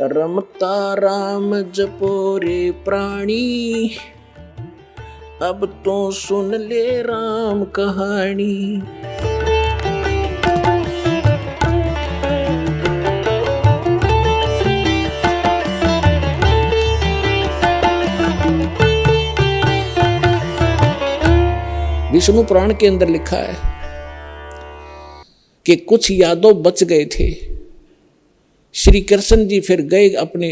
रमता राम जपो रे प्राणी, अब तो सुन ले राम कहानी। विष्णु पुराण के अंदर लिखा है कि कुछ यादव बच गए थे। श्री कृष्ण जी फिर गए अपने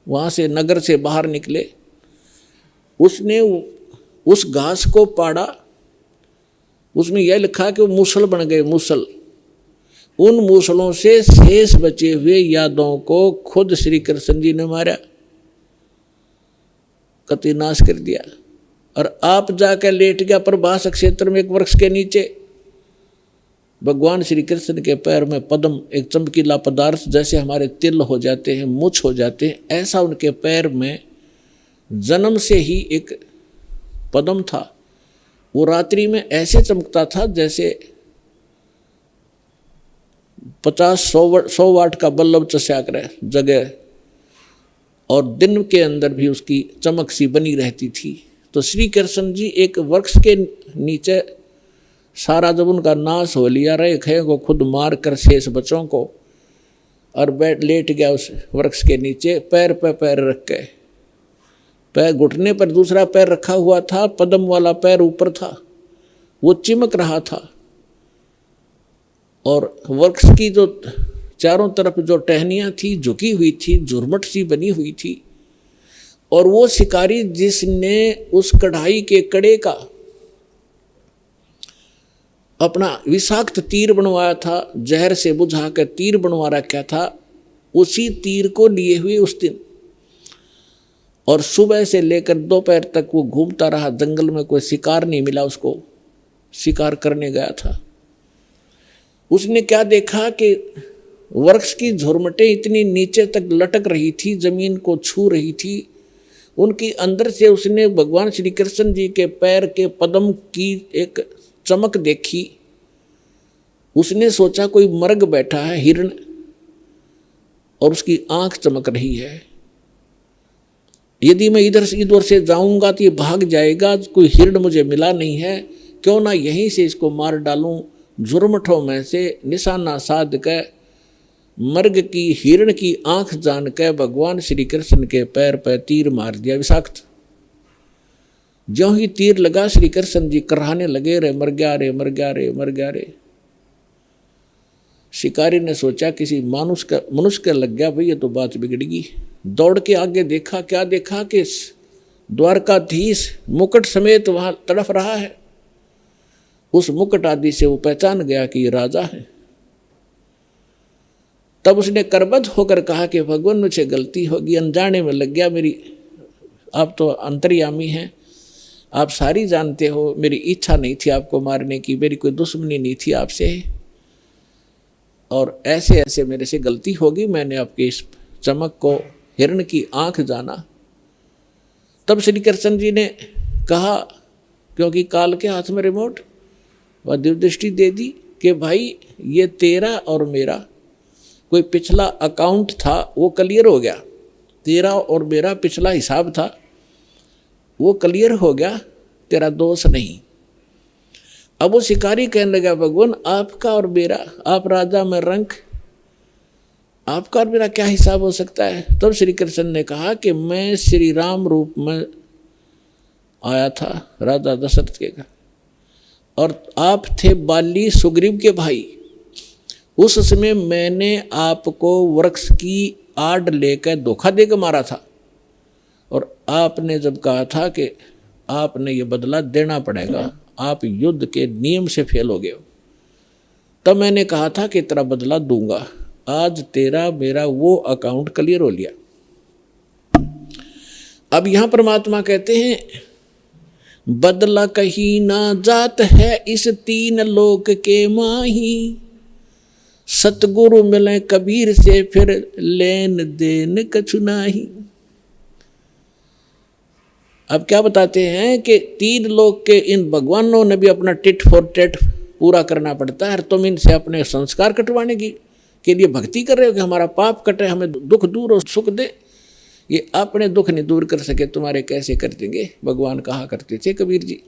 वहां से, नगर से बाहर निकले। उसने उस घास को पाड़ा, उसमें यह लिखा कि वो मूसल बन गए, मूसल। उन मूसलों से शेष बचे हुए यादवों को खुद श्री कृष्ण जी ने मारा, कति नाश कर दिया। और आप जाकर लेट गया प्रभास क्षेत्र में एक वृक्ष के नीचे। भगवान श्री कृष्ण के पैर में पद्म, एक चमकीला पदार्थ, जैसे हमारे तिल हो जाते हैं, मुछ हो जाते हैं, ऐसा उनके पैर में जन्म से ही एक पद्म था। वो रात्रि में ऐसे चमकता था जैसे 50-100 वाट का बल्ब चस्या करे जगह, और दिन के अंदर भी उसकी चमक सी बनी रहती थी। तो श्री कृष्ण जी एक वृक्ष के नीचे, सारा जब उनका नाश हो लिया, रेखे को खुद मार कर शेष बच्चों को, और बैठ लेट गया उस वृक्ष के नीचे, पैर पे पैर रख के। पैर घुटने पर दूसरा पैर रखा हुआ था, पद्म वाला पैर ऊपर था, वो चिमक रहा था। और वृक्ष की जो चारों तरफ जो टहनियाँ थी झुकी हुई थी, झुरमट सी बनी हुई थी। और वो शिकारी जिसने उस कढ़ाई के कड़े का अपना विषाक्त तीर बनवाया था, जहर से बुझा कर तीर बनवा रखा था, उसी तीर को लिए हुए उस दिन, और सुबह से लेकर दोपहर तक वो घूमता रहा जंगल में। कोई शिकार नहीं मिला उसको, शिकार करने गया था। उसने क्या देखा कि वृक्ष की झुरमटें इतनी नीचे तक लटक रही थी, जमीन को छू रही थी। उनकी अंदर से उसने भगवान श्री कृष्ण जी के पैर के पद्म की एक चमक देखी। उसने सोचा कोई मर्ग बैठा है, हिरण, और उसकी आंख चमक रही है। यदि मैं इधर से उधर से जाऊंगा तो ये भाग जाएगा, कोई हिरण मुझे मिला नहीं है, क्यों ना यहीं से इसको मार डालूं। झुरमठों में से निशाना साध कर मर्ग की हिरण की आंख जान कर भगवान श्री कृष्ण के पैर पर तीर मार दिया विषाक्त। ज्यों ही तीर लगा, श्री कृष्ण जी कराहने लगे, रे मर गया रे, मर गया रे, मर गया रे। शिकारी ने सोचा किसी मनुष्य का लग गया, भाई ये तो बात बिगड़गी। दौड़ के आगे देखा, क्या देखा कि द्वारकाधीश मुकुट समेत वहां तड़फ रहा है। उस मुकुट आदि से वो पहचान गया कि ये राजा है। तब उसने करबद्ध होकर कहा कि भगवान मुझे गलती होगी, अनजाने में लग गया मेरी, आप तो अंतर्यामी हैं, आप सारी जानते हो, मेरी इच्छा नहीं थी आपको मारने की, मेरी कोई दुश्मनी नहीं थी आपसे, और ऐसे ऐसे मेरे से गलती होगी, मैंने आपके इस चमक को हिरण की आंख जाना। तब श्री कृष्ण जी ने कहा, क्योंकि काल के हाथ में रिमोट, वह दिव्य दृष्टि दे दी कि भाई ये तेरा और मेरा कोई पिछला अकाउंट था, वो क्लियर हो गया। तेरा और मेरा पिछला हिसाब था, वो क्लियर हो गया, तेरा दोष नहीं। अब वो शिकारी कहने लगा, भगवान आपका और मेरा, आप राजा में रंक, आपका और मेरा क्या हिसाब हो सकता है। तब श्री कृष्ण ने कहा कि मैं श्री राम रूप में आया था राजा दशरथ के घर, और आप थे बाली सुग्रीव के भाई। उस समय मैंने आपको वृक्ष की आड़ लेकर धोखा देकर मारा था, और आपने जब कहा था कि आपने ये बदला देना पड़ेगा, आप युद्ध के नियम से फेल हो गए हो, तब मैंने कहा था कि तेरा बदला दूंगा। आज तेरा मेरा वो अकाउंट क्लियर हो लिया। अब यहां परमात्मा कहते हैं, बदला कहीं ना जात है इस तीन लोक के माही, सतगुरु मिले कबीर से फिर लेन देन कछु नाही। अब क्या बताते हैं कि तीन लोग के इन भगवानों ने भी अपना टिट फॉर टेट पूरा करना पड़ता है। तुम इनसे अपने संस्कार कटवाने की के लिए भक्ति कर रहे हो कि हमारा पाप कटे, हमें दुख दूर और सुख दे। ये अपने दुख नहीं दूर कर सके तुम्हारे कैसे कर देंगे, भगवान कहा करते थे कबीर जी।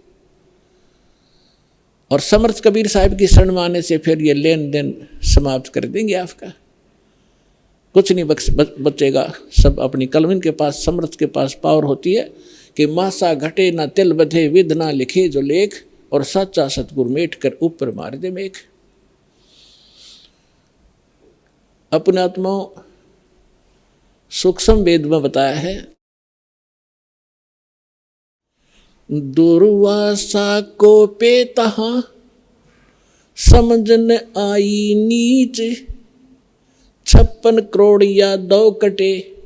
और समर्थ कबीर साहब की शरण में आने से फिर ये लेन देन समाप्त कर देंगे आपका, कुछ नहीं बचेगा, सब अपनी कलम। इनके पास, समर्थ के पास पावर होती है कि मासा घटे ना तिल बधे, विद ना लिखे जो लेख, और सच्चा सतगुर मेट कर ऊपर मार दे मेघ। अपने आत्माओं सूक्ष्म वेद में बताया है, दुर्वासा को पे तहां समझन आई नीच, 56 करोड़ या 2 कटे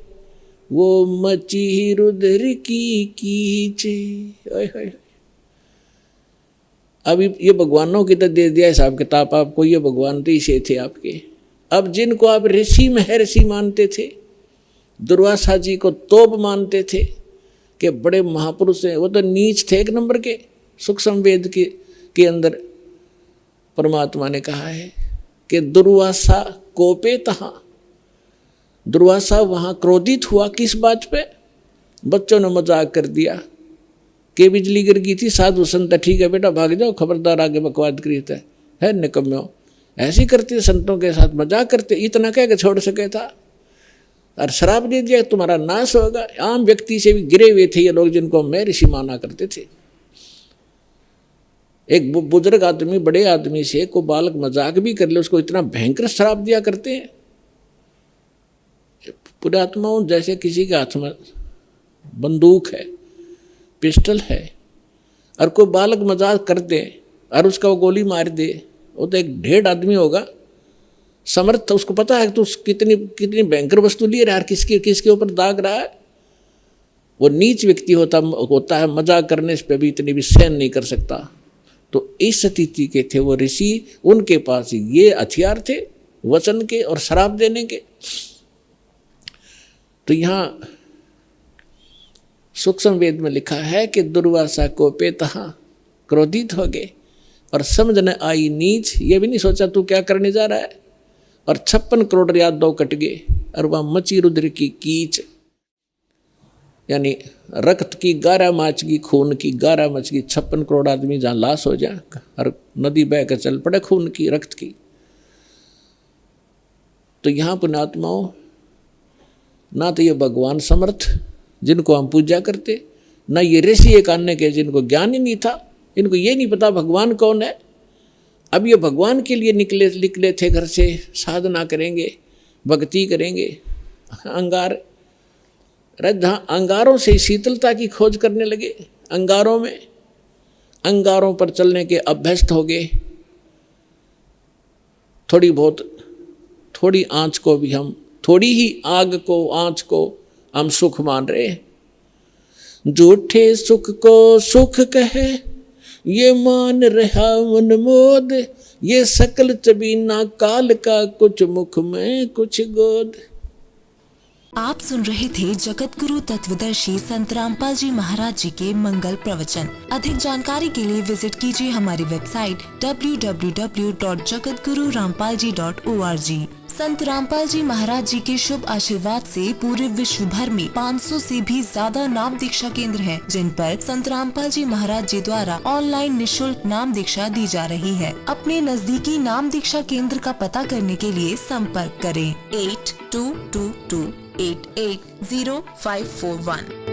वो मची रुद्र की कीच। अब ये भगवानों की तो दे दिया हिसाब किताब आपको, ये भगवान तो इसे थे आपके। अब जिनको आप ऋषि महर्षि मानते थे, दुर्वासा जी को तोप मानते थे कि बड़े महापुरुष हैं, वो तो नीच थे एक नंबर के। सूक्ष्म वेद के अंदर परमात्मा ने कहा है कि दुर्वासा कोपे तहां, दुर्वासा वहाँ क्रोधित हुआ। किस बात पे? बच्चों ने मजाक कर दिया कि बिजली गिर गई थी, साधु संत ठीक है बेटा भाग जाओ, खबरदार आगे बकवाद करी है निकम्यो, ऐसे करते संतों के साथ मजाक करते, इतना कह के छोड़ सके था। और शराब दे दिया तुम्हारा नाश होगा। आम व्यक्ति से भी गिरे हुए थे ये लोग, जिनको मैं ऋषि माना करते थे। एक बुजुर्ग आदमी, बड़े आदमी से को बालक मजाक भी कर ले, उसको इतना भयंकर शराब दिया करते हैं। पुरात्माओं, जैसे किसी के हाथ में बंदूक है, पिस्टल है, और कोई बालक मजाक कर दे और उसका वो गोली मार दे, वो तो एक ढेर आदमी होगा समर्थ, उसको पता है तो कितनी भयंकर वस्तु लिए रहा है, किसके ऊपर दाग रहा है। वो नीच व्यक्ति होता है, मजाक करने पे भी इतनी भी सहन नहीं कर सकता। तो इस स्थिति के थे वो ऋषि, उनके पास ये हथियार थे वचन के और शराब देने के। तो यहाँ सूक्ष्म वेद में लिखा है कि दुर्वासा को पे तहां क्रोधित हो गए और समझ न आई नीच, ये भी नहीं सोचा तू क्या करने जा रहा है। और 56 करोड़ या 2 कट गए और वह मची रुद्र की कीच, यानी रक्त की 11 मचगी, खून की 11 मचगी। 56 करोड़ आदमी जहाँ लाश हो जाए और नदी बह कर चल पड़े खून की, रक्त की। तो यहाँ पुण्यात्माओं, ना तो ये भगवान समर्थ जिनको हम पूजा करते, ना ये ऋषि एक अन्य के जिनको ज्ञान ही नहीं था, इनको ये नहीं पता भगवान कौन है। अब ये भगवान के लिए निकले थे घर से, साधना करेंगे, भक्ति करेंगे। अंगारों से शीतलता की खोज करने लगे, अंगारों पर चलने के अभ्यस्त हो गए। थोड़ी आँच को भी हम, थोड़ी ही आग को, आँच को हम सुख मान रहे। झूठे सुख को सुख कहे, ये मान रहा मन मोद, ये सकल चबीना काल का, कुछ मुख में कुछ गोद। आप सुन रहे थे जगत गुरु तत्वदर्शी संत रामपाल जी महाराज जी के मंगल प्रवचन। अधिक जानकारी के लिए विजिट कीजिए हमारी वेबसाइट www.jagatgururampalji.org। संत रामपाल जी महाराज जी के शुभ आशीर्वाद से पूरे विश्व भर में 500 से भी ज्यादा नाम दीक्षा केंद्र हैं, जिन पर संत रामपाल जी महाराज जी द्वारा ऑनलाइन निशुल्क नाम दीक्षा दी जा रही है। अपने नजदीकी नाम दीक्षा केंद्र का पता करने के लिए संपर्क करें 8222880541।